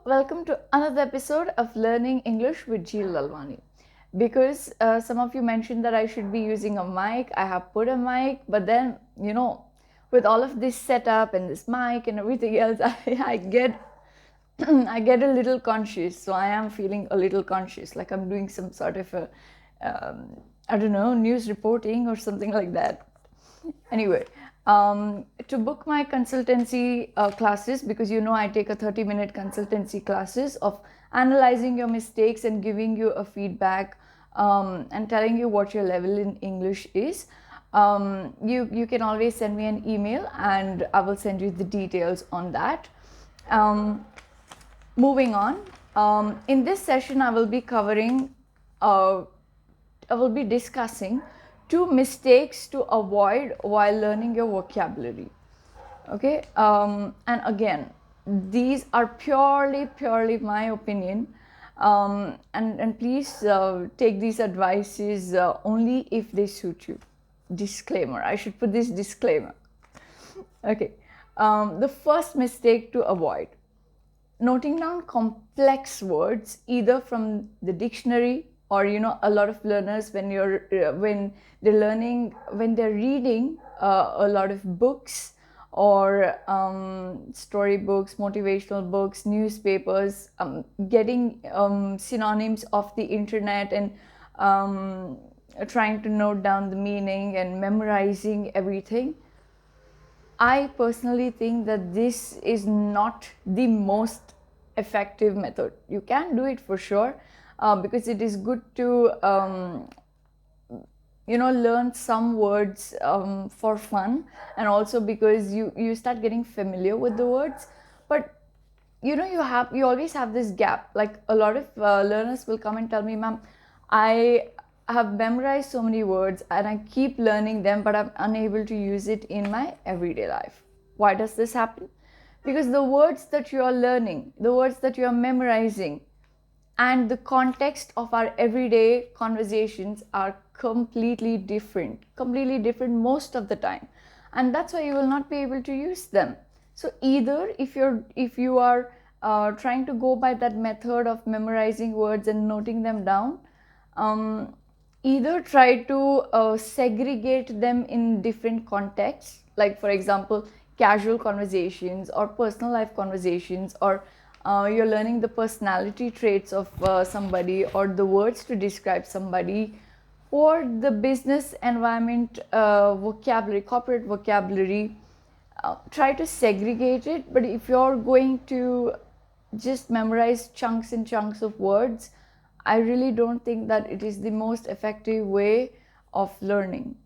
welcome to another episode of Learning English with Jheel. Because some of you mentioned that I should be using a mic, I have put a mic, but then, with all of this setup and this mic and everything else, I get I get a little conscious. So I am feeling a little conscious, like I'm doing some sort of a, I don't know, news reporting or something like that. Anyway, to book my consultancy classes, because I take a 30-minute consultancy classes of analyzing your mistakes and giving you a feedback and telling you what your level in English is. You can always send me an email and I will send you the details on that. Moving on, in this session I will be covering I will be discussing 2 mistakes to avoid while learning your vocabulary. Okay, and again, these are purely my opinion, and please take these advices only if they suit you. Disclaimer, I should put this disclaimer. Okay, the first mistake to avoid: noting down complex words either from the dictionary, or a lot of learners, when they're reading a lot of books or storybooks, motivational books, newspapers, getting synonyms of the internet and trying to note down the meaning and memorizing everything. I personally think that this is not the most effective method. You can do it for sure, because it is good to learn some words for fun, and also because you start getting familiar with the words. But you always have this gap. Like a lot of learners will come and tell me, ma'am, I have memorized so many words and I keep learning them, but I'm unable to use it in my everyday life. Why does this happen? Because the words that you are learning, the words that you are memorizing, and the context of our everyday conversations are completely different most of the time, and that's why you will not be able to use them. So either if you are trying to go by that method of memorizing words and noting them down, either try to segregate them in different contexts, like for example casual conversations or personal life conversations, or you're learning the personality traits of somebody, or the words to describe somebody, or the business environment vocabulary, corporate vocabulary. Try to segregate it. But if you're going to just memorize chunks and chunks of words, I really don't think that it is the most effective way of learning.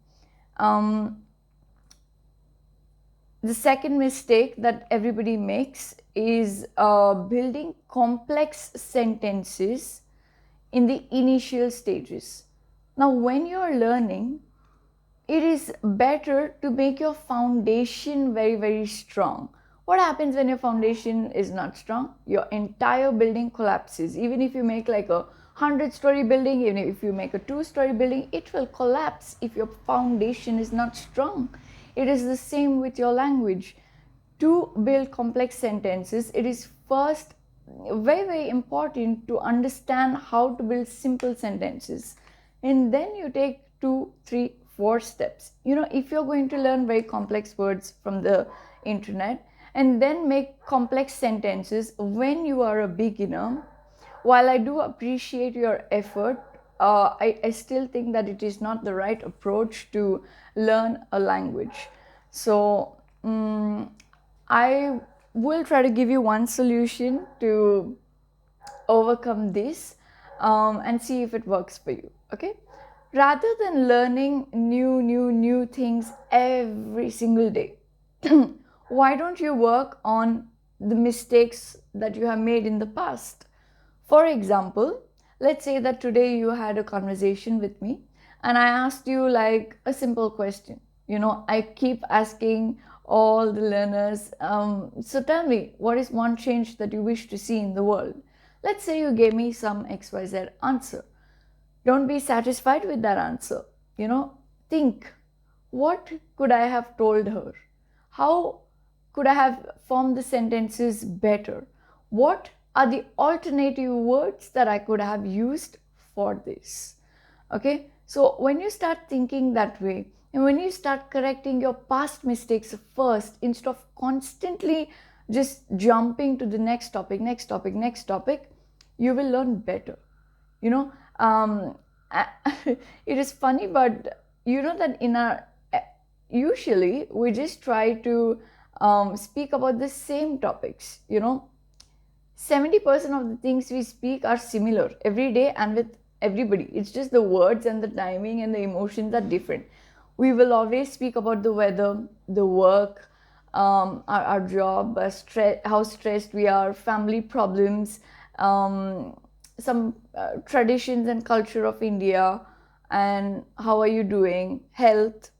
The second mistake that everybody makes is building complex sentences in the initial stages. Now, when you're learning, it is better to make your foundation very, very strong. What happens when your foundation is not strong? Your entire building collapses. Even if you make like a 100-story building, even if you make a 2-story building, it will collapse if your foundation is not strong. It is the same with your language. To build complex sentences, it is first very, very important to understand how to build simple sentences. And then you take 2, 3, 4 steps. If you're going to learn very complex words from the internet and then make complex sentences when you are a beginner, while I do appreciate your effort, I still think that it is not the right approach to learn a language. So I will try to give you one solution to overcome this, and see if it works for you. Okay, rather than learning new things every single day, why don't you work on the mistakes that you have made in the past? For example, let's say that today you had a conversation with me and I asked you like a simple question. I keep asking all the learners, so tell me, what is one change that you wish to see in the world? Let's say you gave me some XYZ answer. Don't be satisfied with that answer. Think, what could I have told her? How could I have formed the sentences better? What are the alternative words that I could have used for this. Okay, so when you start thinking that way, and when you start correcting your past mistakes first, instead of constantly just jumping to the next topic, next topic, next topic, you will learn better. You know, it is funny, but you know that in our usually we just try to speak about the same topics. 70% of the things we speak are similar every day and with everybody. It's just the words and the timing and the emotions are different. We will always speak about the weather, the work, our job, how stressed we are, family problems, some traditions and culture of India, and how are you doing, health.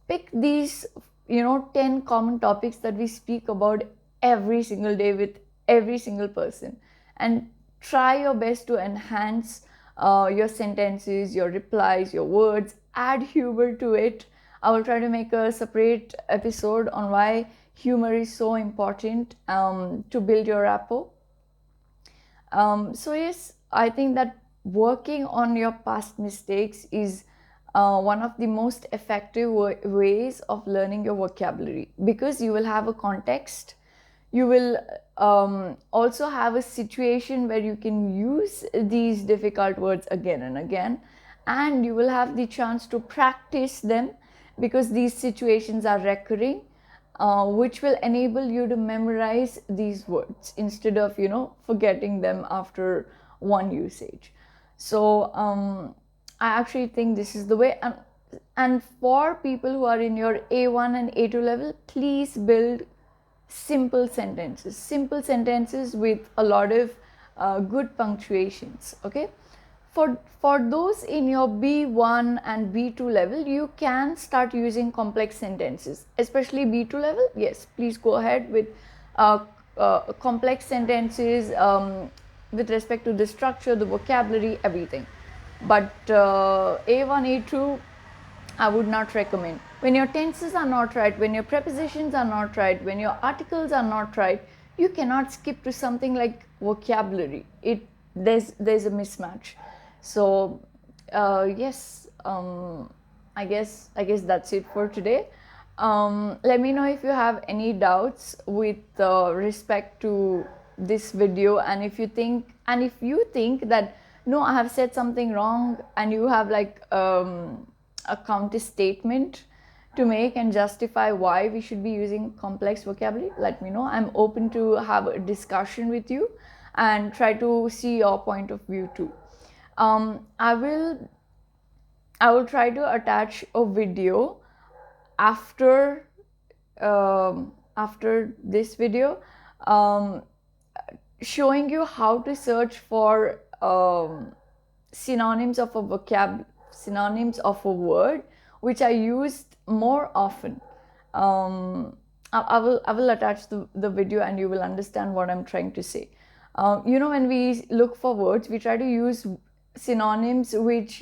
Pick these 10 common topics that we speak about every single day with every single person, and try your best to enhance your sentences, your replies, your words. Add humor to it. I will try to make a separate episode on why humor is so important to build your rapport. So yes, I think that working on your past mistakes is one of the most effective ways of learning your vocabulary, because you will have a context. You will also have a situation where you can use these difficult words again and again, and you will have the chance to practice them, because these situations are recurring, which will enable you to memorize these words instead of forgetting them after one usage. So I actually think this is the way. And for people who are in your A1 and A2 level, please build simple sentences with a lot of good punctuations. Okay, for those in your B1 and B2 level, you can start using complex sentences, especially B2 level. Yes, please go ahead with complex sentences with respect to the structure, the vocabulary, everything. But A1, A2, I would not recommend. When your tenses are not right, when your prepositions are not right, when your articles are not right, you cannot skip to something like vocabulary. There's a mismatch. So yes, I guess that's it for today. Let me know if you have any doubts with respect to this video, and if you think that no, I have said something wrong, and you have like a counter statement to make and justify why we should be using complex vocabulary, let me know. I'm open to have a discussion with you and try to see your point of view too. I will try to attach a video after this video, showing you how to search for synonyms of a word which I used more often. I will attach the video and you will understand what I'm trying to say. When we look for words, we try to use synonyms which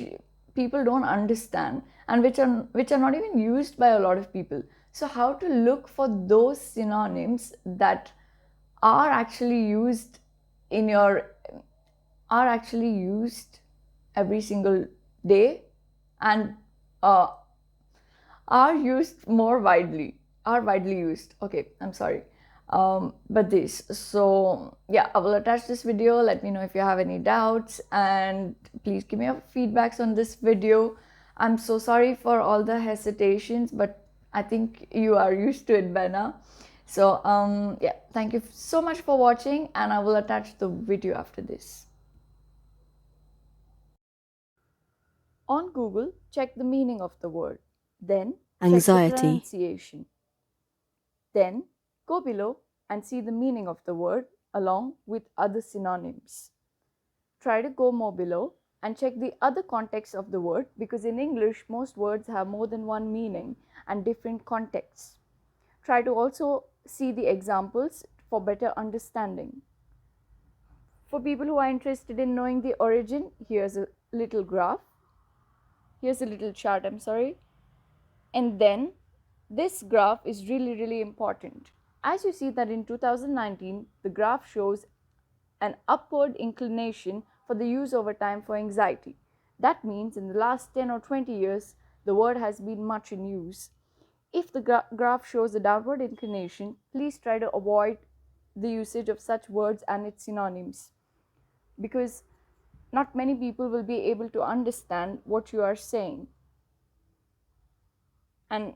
people don't understand, and which are not even used by a lot of people. So how to look for those synonyms that are actually used every single day, and are widely used. Okay, I'm sorry. But this, so yeah, I will attach this video. Let me know if you have any doubts, and please give me your feedbacks on this video. I'm so sorry for all the hesitations, but I think you are used to it by now. So yeah, thank you so much for watching, and I will attach the video after this. On Google, check the meaning of the word, then check the Anxiety. pronunciation. Then go below and see the meaning of the word along with other synonyms. Try to go more below and check the other context of the word, because in English most words have more than one meaning and different contexts. Try to also see the examples for better understanding. For people who are interested in knowing the origin, here's a little graph. Here's a little chart, I'm sorry. And then this graph is really, really important. As you see that in 2019, the graph shows an upward inclination for the use over time for anxiety. That means in the last 10 or 20 years, the word has been much in use. If the graph shows a downward inclination, please try to avoid the usage of such words and its synonyms, because not many people will be able to understand what you are saying. And